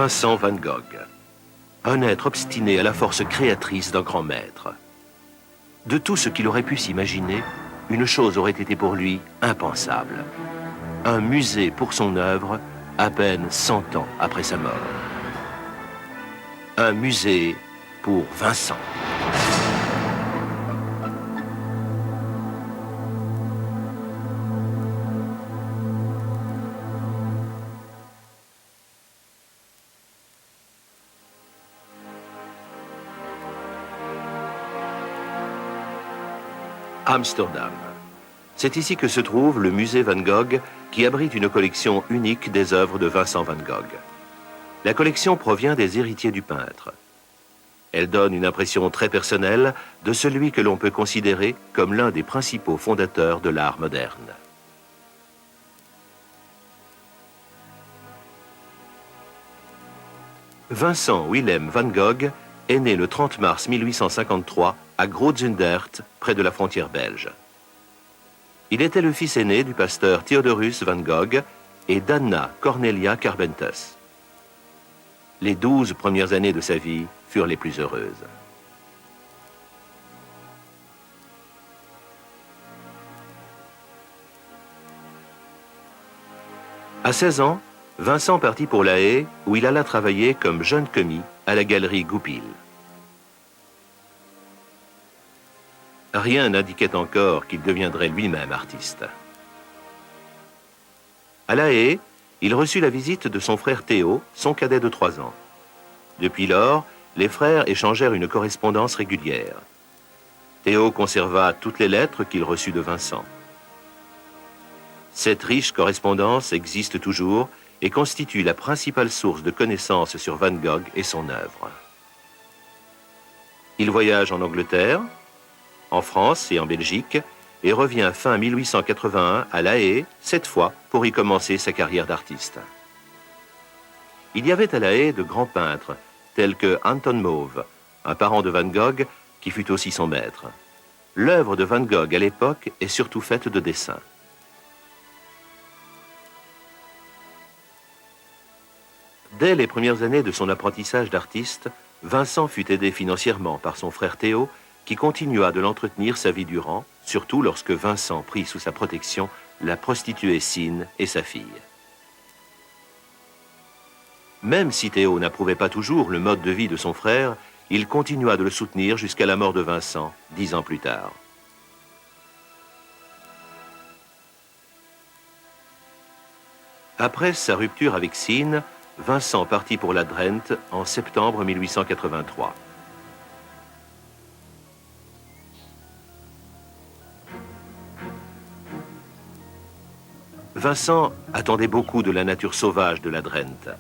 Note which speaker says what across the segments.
Speaker 1: Vincent van Gogh, un être obstiné à la force créatrice d'un grand maître. De tout ce qu'il aurait pu s'imaginer, une chose aurait été pour lui impensable. Un musée pour son œuvre, à peine 100 ans après sa mort. Un musée pour Vincent. Amsterdam. C'est ici que se trouve le musée Van Gogh, qui abrite une collection unique des œuvres de Vincent van Gogh. La collection provient des héritiers du peintre. Elle donne une impression très personnelle de celui que l'on peut considérer comme l'un des principaux fondateurs de l'art moderne. Vincent Willem van Gogh est né le 30 mars 1853 à Groot-Zundert, près de la frontière belge. Il était le fils aîné du pasteur Theodorus van Gogh et d'Anna Cornelia Carbentus. Les 12 premières années de sa vie furent les plus heureuses. À 16 ans, Vincent partit pour La Haye, où il alla travailler comme jeune commis à la galerie Goupil. Rien n'indiquait encore qu'il deviendrait lui-même artiste. À La Haye, il reçut la visite de son frère Théo, son cadet de 3 ans. Depuis lors, les frères échangèrent une correspondance régulière. Théo conserva toutes les lettres qu'il reçut de Vincent. Cette riche correspondance existe toujours et constitue la principale source de connaissances sur Van Gogh et son œuvre. Il voyage en Angleterre, en France et en Belgique, et revient fin 1881 à La Haye, cette fois pour y commencer sa carrière d'artiste. Il y avait à La Haye de grands peintres, tels que Anton Mauve, un parent de Van Gogh qui fut aussi son maître. L'œuvre de Van Gogh à l'époque est surtout faite de dessins. Dès les premières années de son apprentissage d'artiste, Vincent fut aidé financièrement par son frère Théo, qui continua de l'entretenir sa vie durant, surtout lorsque Vincent prit sous sa protection la prostituée Sine et sa fille. Même si Théo n'approuvait pas toujours le mode de vie de son frère, il continua de le soutenir jusqu'à la mort de Vincent, 10 ans plus tard. Après sa rupture avec Sine, Vincent partit pour la Drenthe en septembre 1883. Vincent attendait beaucoup de la nature sauvage de la Drenthe.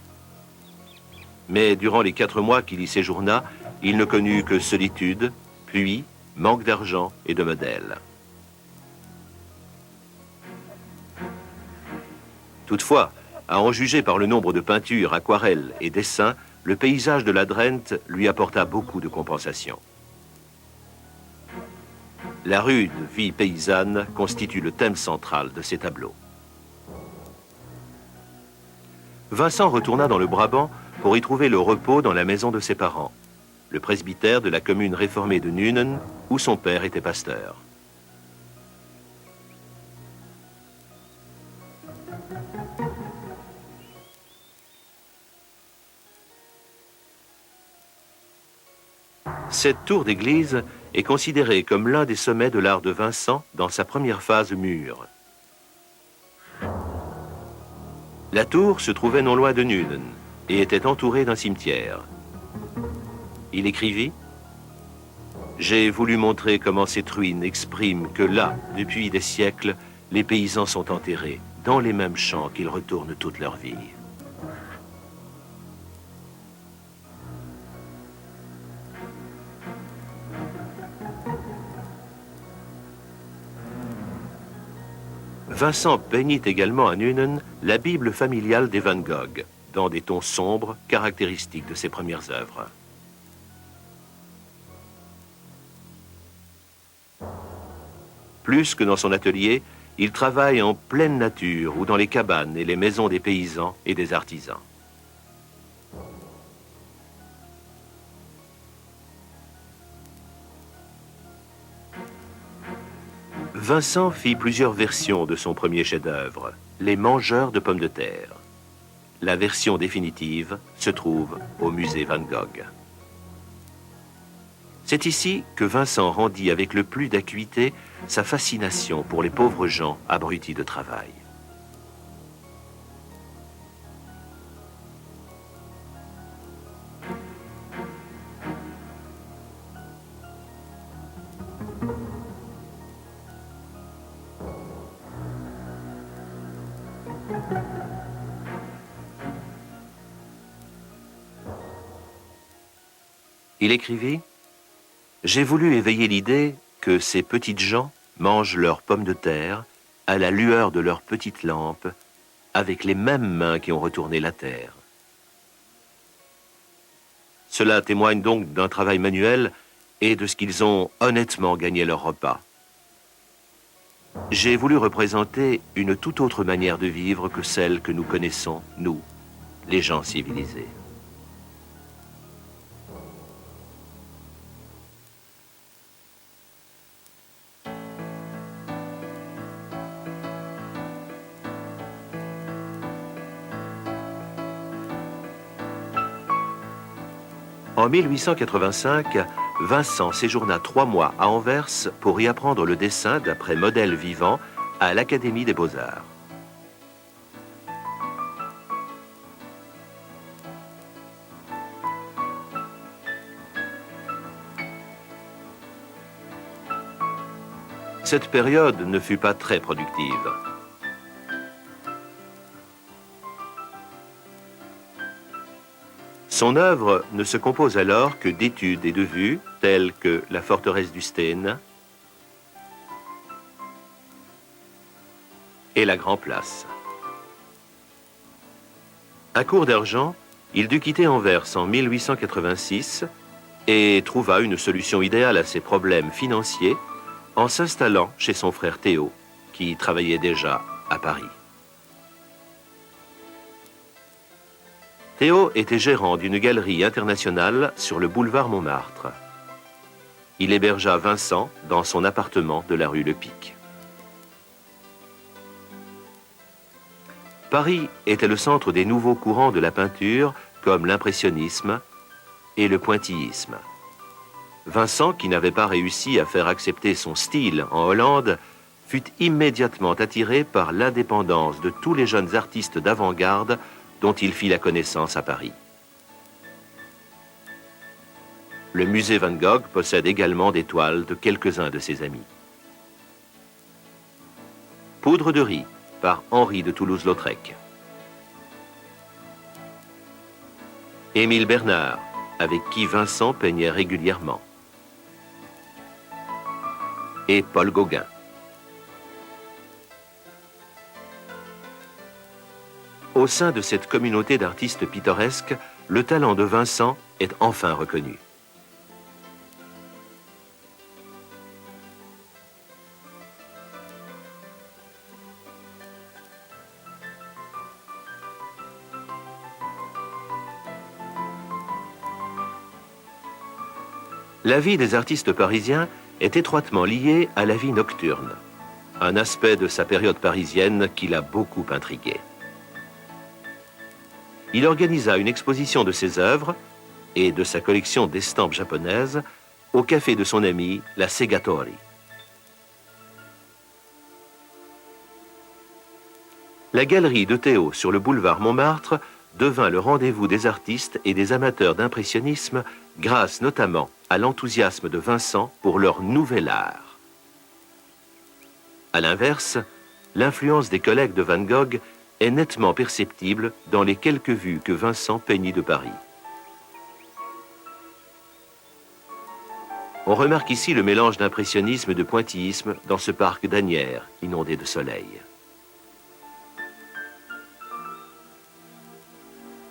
Speaker 1: Mais durant les 4 mois qu'il y séjourna, il ne connut que solitude, pluie, manque d'argent et de modèles. Toutefois, à en juger par le nombre de peintures, aquarelles et dessins, le paysage de la Drenthe lui apporta beaucoup de compensation. La rude vie paysanne constitue le thème central de ses tableaux. Vincent retourna dans le Brabant pour y trouver le repos dans la maison de ses parents, le presbytère de la commune réformée de Nuenen, où son père était pasteur. Cette tour d'église est considérée comme l'un des sommets de l'art de Vincent dans sa première phase mûre. La tour se trouvait non loin de Nuenen et était entourée d'un cimetière. Il écrivit « J'ai voulu montrer comment cette ruine exprime que là, depuis des siècles, les paysans sont enterrés dans les mêmes champs qu'ils retournent toute leur vie. » Vincent peignit également à Nuenen la Bible familiale des Van Gogh, dans des tons sombres caractéristiques de ses premières œuvres. Plus que dans son atelier, il travaille en pleine nature ou dans les cabanes et les maisons des paysans et des artisans. Vincent fit plusieurs versions de son premier chef-d'œuvre, Les Mangeurs de pommes de terre. La version définitive se trouve au musée Van Gogh. C'est ici que Vincent rendit avec le plus d'acuité sa fascination pour les pauvres gens abrutis de travail. Il écrivit « J'ai voulu éveiller l'idée que ces petites gens mangent leurs pommes de terre à la lueur de leurs petites lampes avec les mêmes mains qui ont retourné la terre. Cela témoigne donc d'un travail manuel et de ce qu'ils ont honnêtement gagné leur repas. J'ai voulu représenter une toute autre manière de vivre que celle que nous connaissons, nous, les gens civilisés. » En 1885, Vincent séjourna 3 mois à Anvers pour y apprendre le dessin d'après modèle vivant à l'Académie des Beaux-Arts. Cette période ne fut pas très productive. Son œuvre ne se compose alors que d'études et de vues telles que la forteresse du Steen et la Grand Place. À court d'argent, il dut quitter Anvers en 1886 et trouva une solution idéale à ses problèmes financiers en s'installant chez son frère Théo, qui travaillait déjà à Paris. Théo était gérant d'une galerie internationale sur le boulevard Montmartre. Il hébergea Vincent dans son appartement de la rue Le Pic. Paris était le centre des nouveaux courants de la peinture, comme l'impressionnisme et le pointillisme. Vincent, qui n'avait pas réussi à faire accepter son style en Hollande, fut immédiatement attiré par l'indépendance de tous les jeunes artistes d'avant-garde dont il fit la connaissance à Paris. Le musée Van Gogh possède également des toiles de quelques-uns de ses amis. Poudre de riz, par Henri de Toulouse-Lautrec. Émile Bernard, avec qui Vincent peignait régulièrement. Et Paul Gauguin. Au sein de cette communauté d'artistes pittoresques, le talent de Vincent est enfin reconnu. La vie des artistes parisiens est étroitement liée à la vie nocturne, un aspect de sa période parisienne qui l'a beaucoup intrigué. Il organisa une exposition de ses œuvres et de sa collection d'estampes japonaises au café de son ami, la Segatori. La galerie de Théo sur le boulevard Montmartre devint le rendez-vous des artistes et des amateurs d'impressionnisme grâce notamment à l'enthousiasme de Vincent pour leur nouvel art. À l'inverse, l'influence des collègues de Van Gogh est nettement perceptible dans les quelques vues que Vincent peignit de Paris. On remarque ici le mélange d'impressionnisme et de pointillisme dans ce parc d'Asnières, inondé de soleil.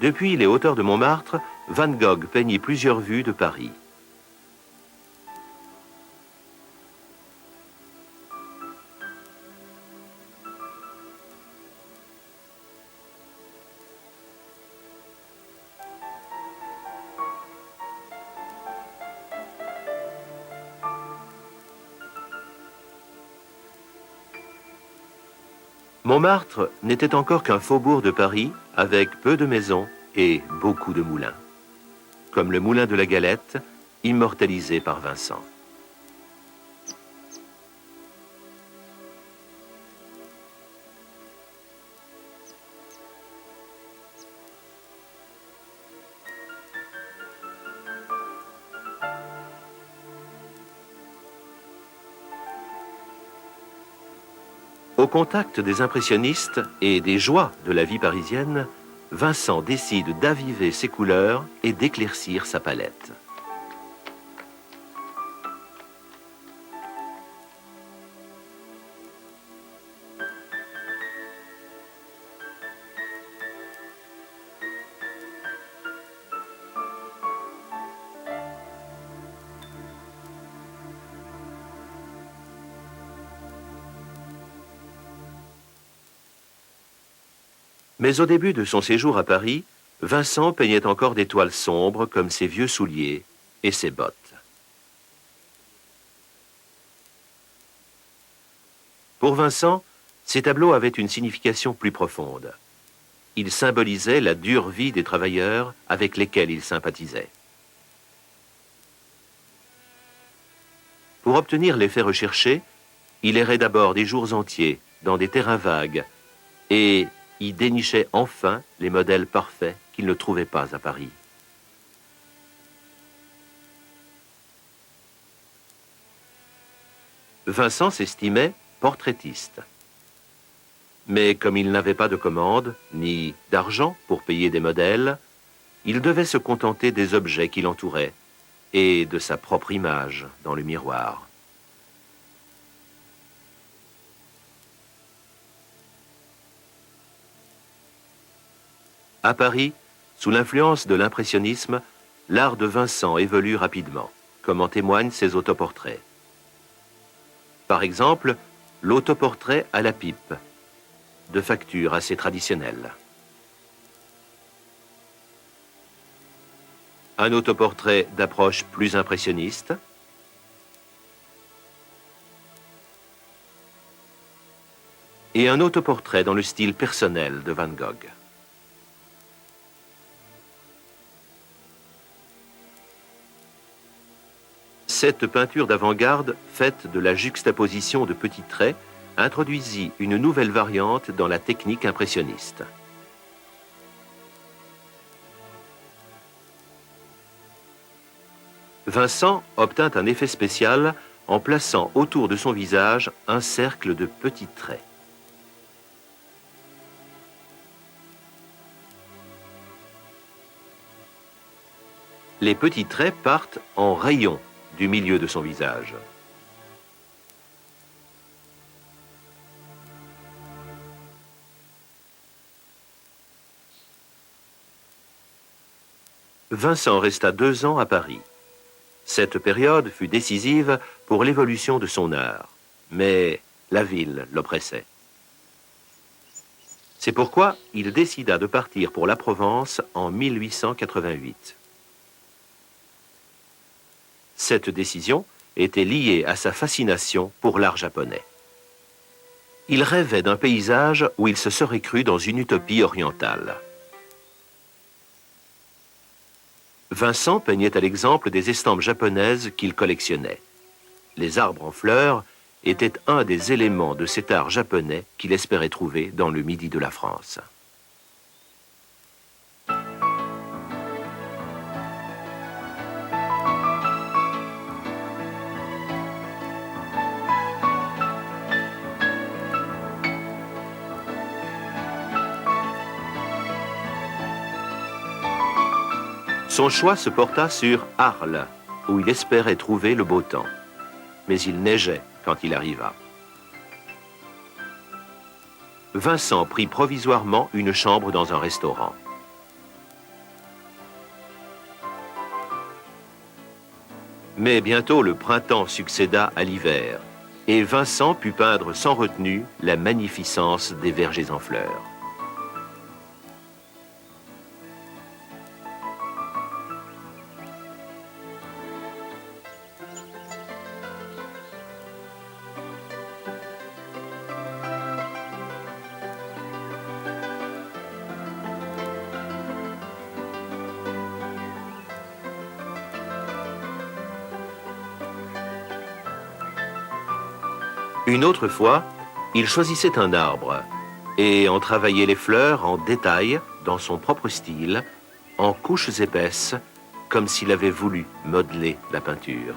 Speaker 1: Depuis les hauteurs de Montmartre, Van Gogh peignit plusieurs vues de Paris. Montmartre n'était encore qu'un faubourg de Paris avec peu de maisons et beaucoup de moulins, comme le moulin de la Galette, immortalisé par Vincent. Au contact des impressionnistes et des joies de la vie parisienne, Vincent décide d'aviver ses couleurs et d'éclaircir sa palette. Mais au début de son séjour à Paris, Vincent peignait encore des toiles sombres comme ses vieux souliers et ses bottes. Pour Vincent, ces tableaux avaient une signification plus profonde. Ils symbolisaient la dure vie des travailleurs avec lesquels il sympathisait. Pour obtenir l'effet recherché, il errait d'abord des jours entiers dans des terrains vagues et y dénichait enfin les modèles parfaits qu'il ne trouvait pas à Paris. Vincent s'estimait portraitiste. Mais comme il n'avait pas de commande, ni d'argent pour payer des modèles, il devait se contenter des objets qui l'entouraient et de sa propre image dans le miroir. À Paris, sous l'influence de l'impressionnisme, l'art de Vincent évolue rapidement, comme en témoignent ses autoportraits. Par exemple, l'autoportrait à la pipe, de facture assez traditionnelle. Un autoportrait d'approche plus impressionniste. Et un autoportrait dans le style personnel de Van Gogh. Cette peinture d'avant-garde, faite de la juxtaposition de petits traits, introduisit une nouvelle variante dans la technique impressionniste. Vincent obtint un effet spécial en plaçant autour de son visage un cercle de petits traits. Les petits traits partent en rayons du milieu de son visage. Vincent resta 2 ans à Paris. Cette période fut décisive pour l'évolution de son art, mais la ville l'oppressait. C'est pourquoi il décida de partir pour la Provence en 1888. Cette décision était liée à sa fascination pour l'art japonais. Il rêvait d'un paysage où il se serait cru dans une utopie orientale. Vincent peignait à l'exemple des estampes japonaises qu'il collectionnait. Les arbres en fleurs étaient un des éléments de cet art japonais qu'il espérait trouver dans le midi de la France. Son choix se porta sur Arles, où il espérait trouver le beau temps. Mais il neigeait quand il arriva. Vincent prit provisoirement une chambre dans un restaurant. Mais bientôt le printemps succéda à l'hiver, et Vincent put peindre sans retenue la magnificence des vergers en fleurs. Une autre fois, il choisissait un arbre et en travaillait les fleurs en détail, dans son propre style, en couches épaisses, comme s'il avait voulu modeler la peinture.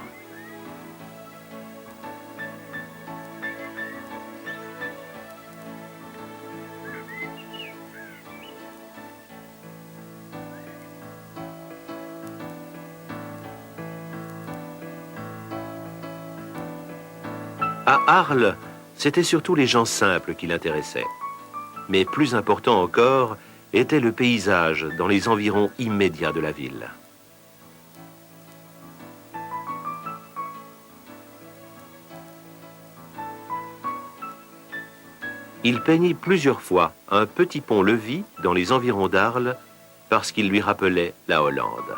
Speaker 1: À Arles, c'était surtout les gens simples qui l'intéressaient. Mais plus important encore était le paysage dans les environs immédiats de la ville. Il peignit plusieurs fois un petit pont-levis dans les environs d'Arles parce qu'il lui rappelait la Hollande.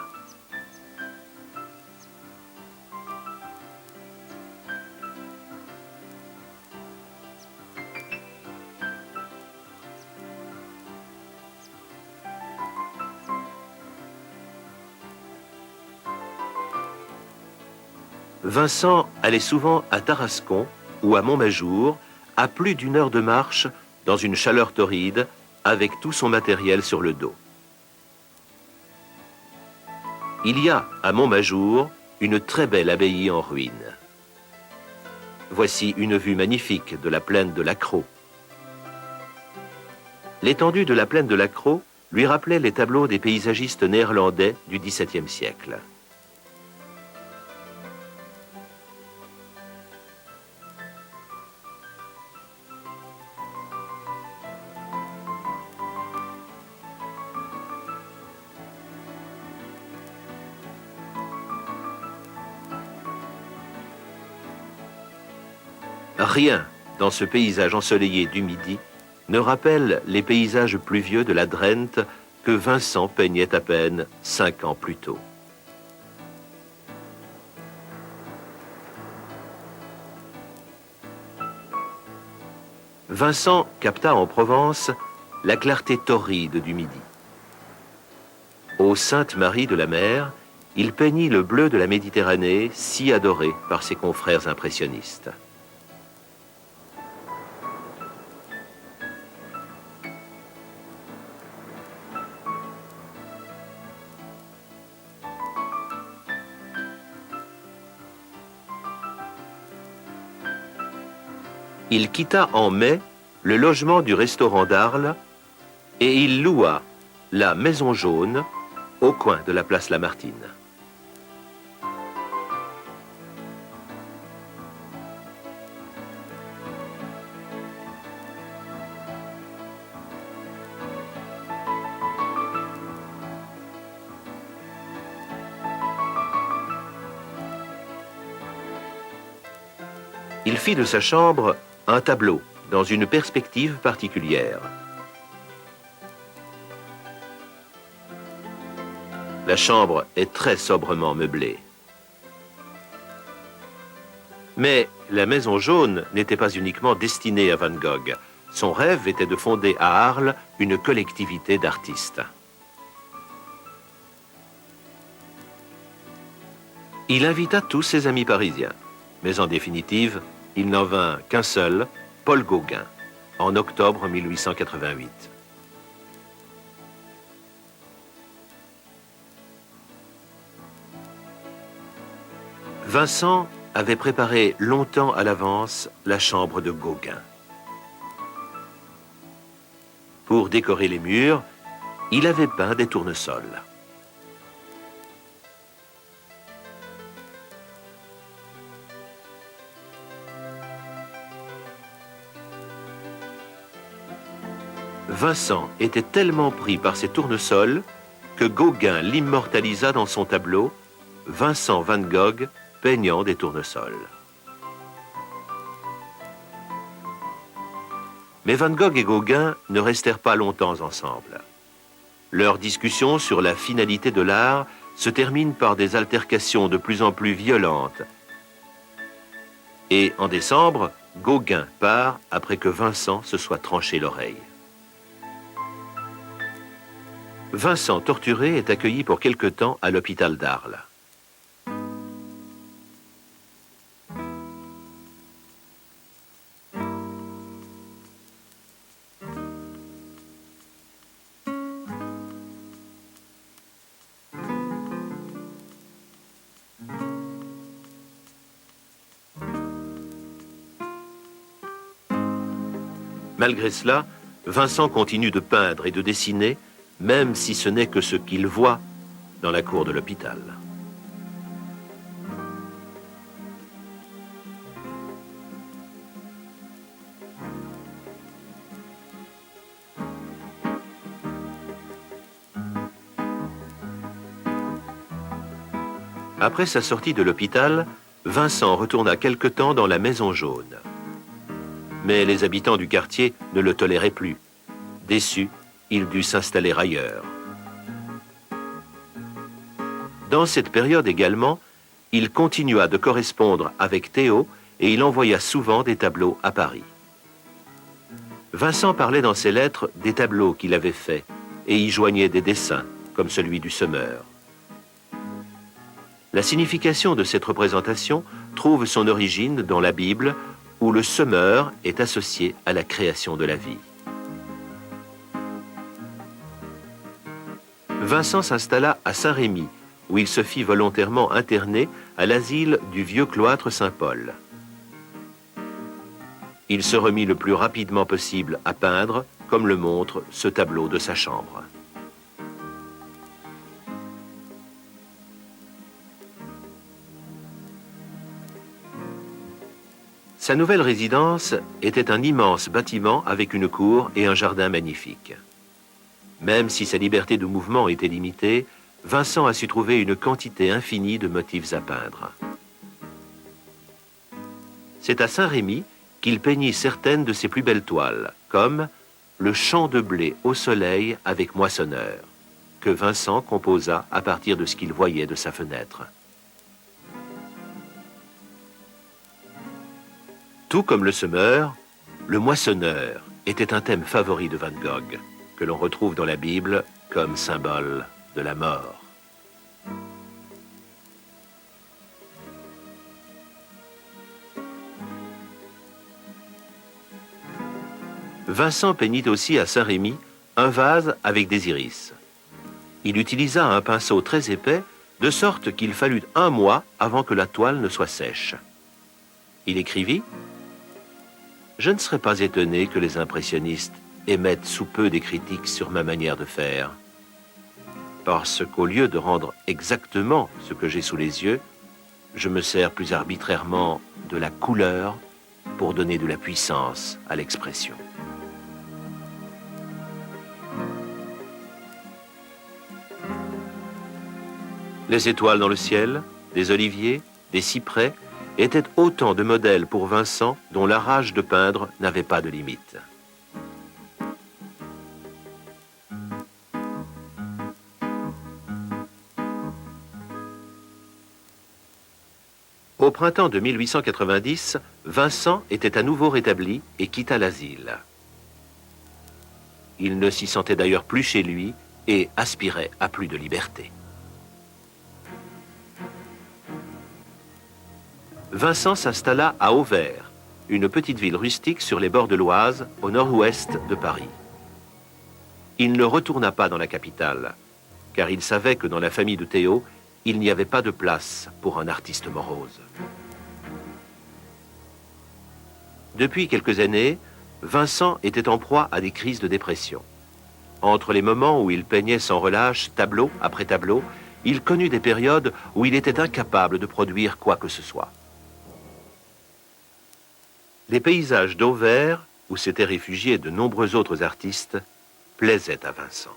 Speaker 1: Vincent allait souvent à Tarascon ou à Montmajour, à plus d'une heure de marche, dans une chaleur torride, avec tout son matériel sur le dos. Il y a, à Montmajour, une très belle abbaye en ruine. Voici une vue magnifique de la plaine de l'Accro. L'étendue de la plaine de l'Accro lui rappelait les tableaux des paysagistes néerlandais du XVIIe siècle. Rien dans ce paysage ensoleillé du Midi ne rappelle les paysages pluvieux de la Drenthe que Vincent peignait à peine 5 ans plus tôt. Vincent capta en Provence la clarté torride du Midi. Aux Saintes Maries de la Mer, il peignit le bleu de la Méditerranée si adoré par ses confrères impressionnistes. Il quitta en mai le logement du restaurant d'Arles et il loua la Maison Jaune au coin de la place Lamartine. Il fit de sa chambre un tableau dans une perspective particulière. La chambre est très sobrement meublée. Mais la Maison Jaune n'était pas uniquement destinée à Van Gogh. Son rêve était de fonder à Arles une collectivité d'artistes. Il invita tous ses amis parisiens, mais en définitive, il n'en vint qu'un seul, Paul Gauguin, en octobre 1888. Vincent avait préparé longtemps à l'avance la chambre de Gauguin. Pour décorer les murs, il avait peint des tournesols. Vincent était tellement pris par ces tournesols que Gauguin l'immortalisa dans son tableau « Vincent Van Gogh peignant des tournesols ». Mais Van Gogh et Gauguin ne restèrent pas longtemps ensemble. Leur discussion sur la finalité de l'art se termine par des altercations de plus en plus violentes. Et en décembre, Gauguin part après que Vincent se soit tranché l'oreille. Vincent, torturé, est accueilli pour quelque temps à l'hôpital d'Arles. Malgré cela, Vincent continue de peindre et de dessiner, même si ce n'est que ce qu'il voit dans la cour de l'hôpital. Après sa sortie de l'hôpital, Vincent retourna quelque temps dans la Maison Jaune. Mais les habitants du quartier ne le toléraient plus. Déçu, il dut s'installer ailleurs. Dans cette période également, il continua de correspondre avec Théo et il envoya souvent des tableaux à Paris. Vincent parlait dans ses lettres des tableaux qu'il avait faits et y joignait des dessins, comme celui du semeur. La signification de cette représentation trouve son origine dans la Bible, où le semeur est associé à la création de la vie. Vincent s'installa à Saint-Rémy, où il se fit volontairement interner à l'asile du vieux cloître Saint-Paul. Il se remit le plus rapidement possible à peindre, comme le montre ce tableau de sa chambre. Sa nouvelle résidence était un immense bâtiment avec une cour et un jardin magnifique. Même si sa liberté de mouvement était limitée, Vincent a su trouver une quantité infinie de motifs à peindre. C'est à Saint-Rémy qu'il peignit certaines de ses plus belles toiles, comme le champ de blé au soleil avec moissonneur, que Vincent composa à partir de ce qu'il voyait de sa fenêtre. Tout comme le semeur, le moissonneur était un thème favori de Van Gogh, que l'on retrouve dans la Bible comme symbole de la mort. Vincent peignit aussi à Saint-Rémy un vase avec des iris. Il utilisa un pinceau très épais, de sorte qu'il fallut 1 mois avant que la toile ne soit sèche. Il écrivit: « Je ne serais pas étonné que les impressionnistes émettent sous peu des critiques sur ma manière de faire, parce qu'au lieu de rendre exactement ce que j'ai sous les yeux, je me sers plus arbitrairement de la couleur pour donner de la puissance à l'expression. » Les étoiles dans le ciel, des oliviers, des cyprès, étaient autant de modèles pour Vincent dont la rage de peindre n'avait pas de limite. Au printemps de 1890, Vincent était à nouveau rétabli et quitta l'asile. Il ne s'y sentait d'ailleurs plus chez lui et aspirait à plus de liberté. Vincent s'installa à Auvers, une petite ville rustique sur les bords de l'Oise, au nord-ouest de Paris. Il ne retourna pas dans la capitale, car il savait que dans la famille de Théo, il n'y avait pas de place pour un artiste morose. Depuis quelques années, Vincent était en proie à des crises de dépression. Entre les moments où il peignait sans relâche, tableau après tableau, il connut des périodes où il était incapable de produire quoi que ce soit. Les paysages d'Auvers, où s'étaient réfugiés de nombreux autres artistes, plaisaient à Vincent.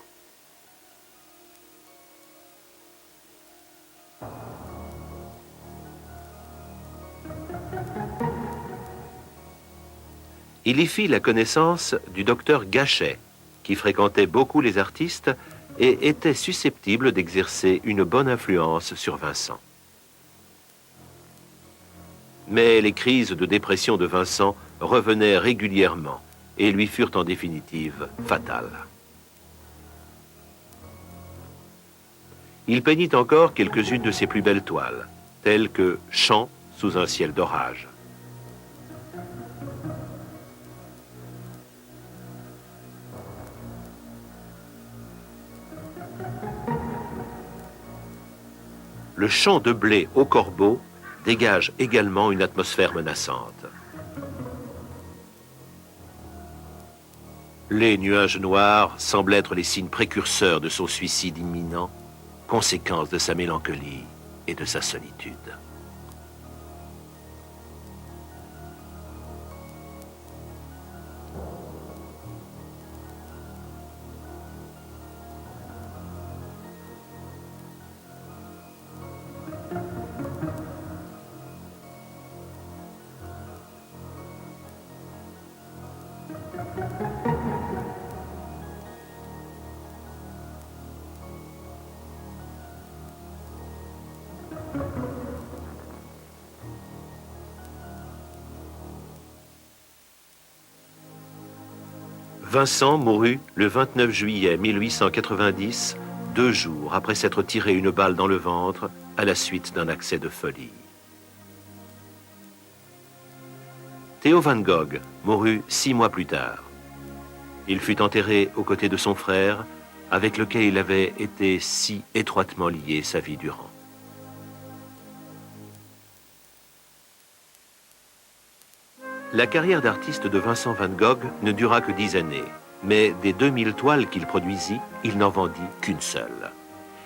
Speaker 1: Il y fit la connaissance du docteur Gachet, qui fréquentait beaucoup les artistes et était susceptible d'exercer une bonne influence sur Vincent. Mais les crises de dépression de Vincent revenaient régulièrement et lui furent en définitive fatales. Il peignit encore quelques-unes de ses plus belles toiles, telles que « Chant sous un ciel d'orage ». Le champ de blé au corbeau dégage également une atmosphère menaçante. Les nuages noirs semblent être les signes précurseurs de son suicide imminent, conséquence de sa mélancolie et de sa solitude. Vincent mourut le 29 juillet 1890, 2 jours après s'être tiré une balle dans le ventre à la suite d'un accès de folie. Theo van Gogh mourut 6 mois plus tard. Il fut enterré aux côtés de son frère, avec lequel il avait été si étroitement lié sa vie durant. La carrière d'artiste de Vincent van Gogh ne dura que 10 années, mais des 2000 toiles qu'il produisit, il n'en vendit qu'une seule.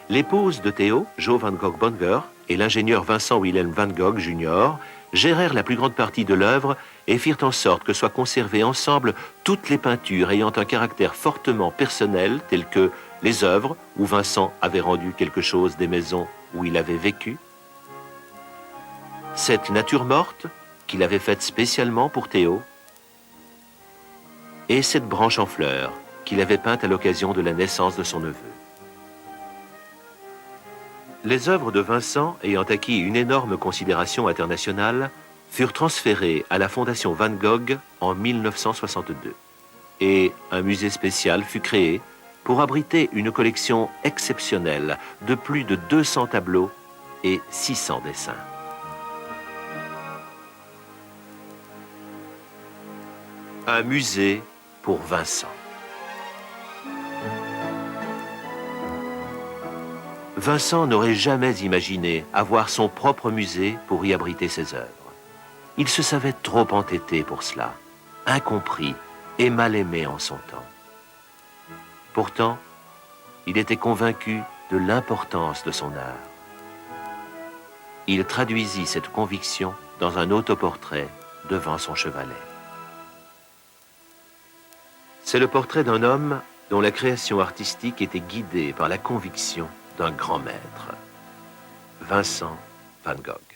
Speaker 1: L'épouse de Theo, Jo van Gogh Bonger, et l'ingénieur Vincent Willem van Gogh Jr. gérèrent la plus grande partie de l'œuvre et firent en sorte que soient conservées ensemble toutes les peintures ayant un caractère fortement personnel, telles que les œuvres où Vincent avait rendu quelque chose des maisons où il avait vécu, cette nature morte qu'il avait faite spécialement pour Theo, et cette branche en fleurs qu'il avait peinte à l'occasion de la naissance de son neveu. Les œuvres de Vincent, ayant acquis une énorme considération internationale, furent transférées à la Fondation Van Gogh en 1962. Et un musée spécial fut créé pour abriter une collection exceptionnelle de plus de 200 tableaux et 600 dessins. Un musée pour Vincent. Vincent n'aurait jamais imaginé avoir son propre musée pour y abriter ses œuvres. Il se savait trop entêté pour cela, incompris et mal aimé en son temps. Pourtant, il était convaincu de l'importance de son art. Il traduisit cette conviction dans un autoportrait devant son chevalet. C'est le portrait d'un homme dont la création artistique était guidée par la conviction d'un grand maître, Vincent van Gogh.